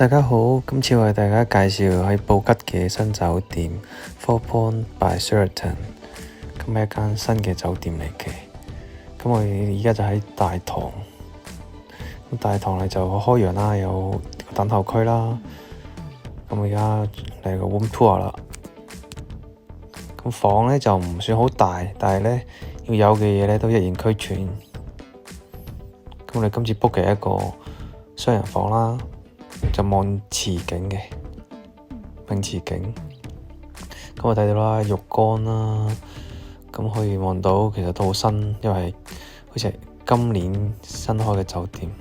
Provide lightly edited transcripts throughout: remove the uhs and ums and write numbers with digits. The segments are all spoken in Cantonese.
大家好，今次為大家介紹喺布吉嘅新酒店 Four Point by Sheraton， 咁係一間新嘅酒店嚟嘅。咁我哋而家就喺大堂，咁大堂咧就好開揚啦，有等候區啦。咁而家嚟個 room tour 啦。咁房咧就唔算好大，但係咧要有嘅嘢咧都一應俱全。咁我哋今次 book 嘅一個雙人房啦。就望池景嘅泳池景，咁我睇到啦，浴缸啦，咁可以望到其實都好新，因為好似係今年新開嘅酒店。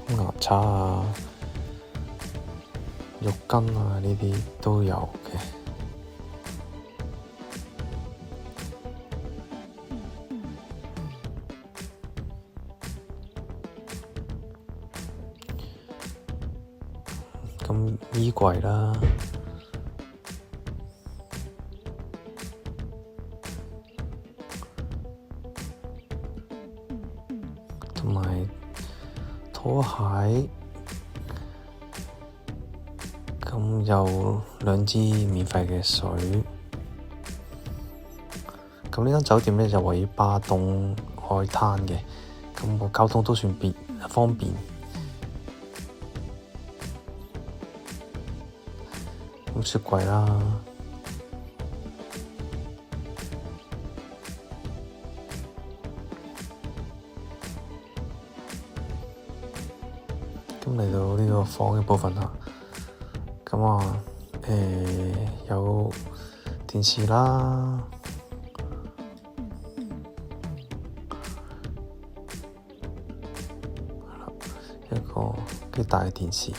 牙刷啊、浴巾啊呢啲都有嘅。咁衣櫃啦，同埋拖鞋。咁有2支免費嘅水。咁呢間酒店咧就位於巴東海灘嘅，咁個交通都算方便。咁雪櫃啦，咁嚟到呢個房嘅部分啦。咁有電視啦，一個幾大嘅電視，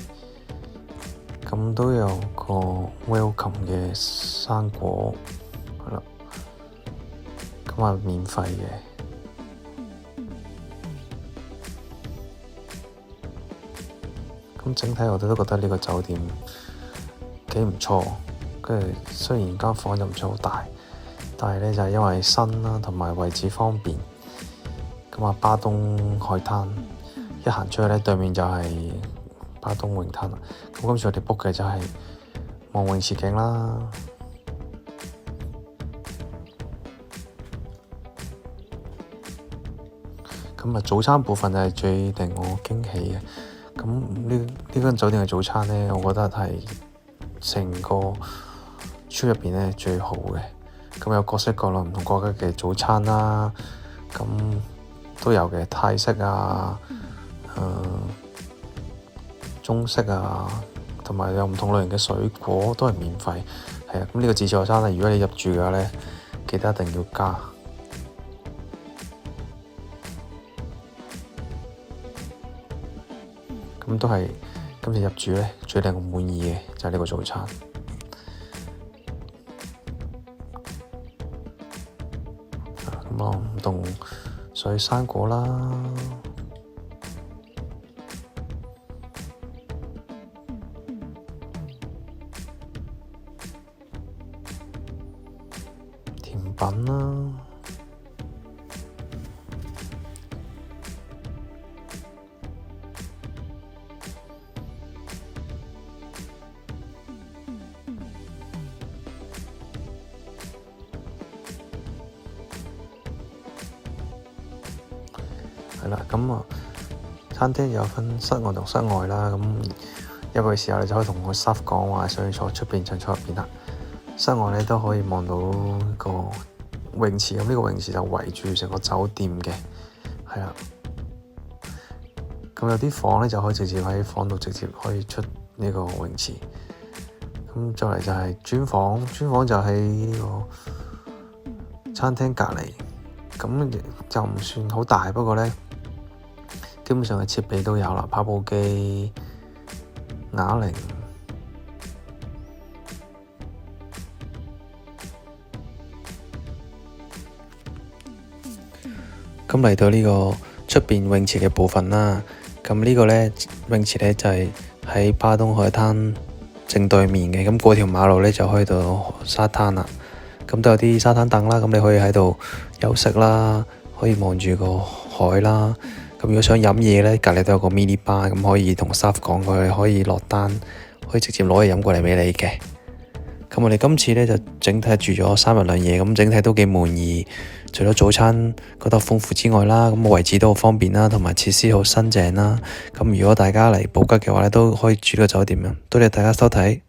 咁都有個 welcome 嘅生果，係啦，咁免費嘅。咁整體我哋都覺得呢個酒店幾唔錯，跟住雖然間房就唔算好大，但係咧就係因為新啦，同埋位置方便。咁巴東海灘一行出去咧，對面就係巴東泳灘啦。咁今次我哋 book 嘅就係望泳池景啦。咁早餐部分係最令我驚喜嘅。咁呢間酒店嘅早餐咧，我覺得係成個區入邊咧最好嘅。咁有各式各類唔同國家嘅早餐啦，咁都有嘅，泰式啊、中式啊，同埋有唔同類型嘅水果都係免費。係啊，咁呢個自助餐咧，如果你入住嘅話咧，記得一定要加。咁都係今次入住咧最令我滿意嘅就係呢個早餐。咁唔同水生果啦，甜品啦。係啦，咁餐廳有分室外同室外啦。咁入去嘅時候，你就可以同個 staff 講話，想坐出邊就坐入邊啦。室外咧都可以望到個泳池，咁呢個泳池就圍住成個酒店嘅，係啦。咁有啲房咧就可以直接喺房度直接可以出呢個泳池。咁再嚟就係專房，專房就喺呢個餐廳隔離，咁就唔算好大，不過咧。基本上嘅設備都有啦，跑步機、啞鈴。咁嚟到呢個出邊泳池嘅部分啦，咁呢個咧泳池咧就係喺巴東海灘正對面嘅，咁過條馬路呢，就可以到沙灘啦。咁都有啲沙灘凳啦，咁你可以喺度休息啦，可以望住個海啦。咁如果想飲嘢呢，隔離都有個 mini bar，咁可以同 staff 講佢可以落單，可以直接攞嘢飲過嚟俾你嘅。咁我哋今次呢，就整體住咗3日2夜，咁整體都幾滿意。除咗早餐覺得豐富之外啦，咁位置都好方便啦，同埋設施好新淨啦。咁如果大家嚟布吉嘅話咧，都可以住呢個酒店啊。多謝大家收睇。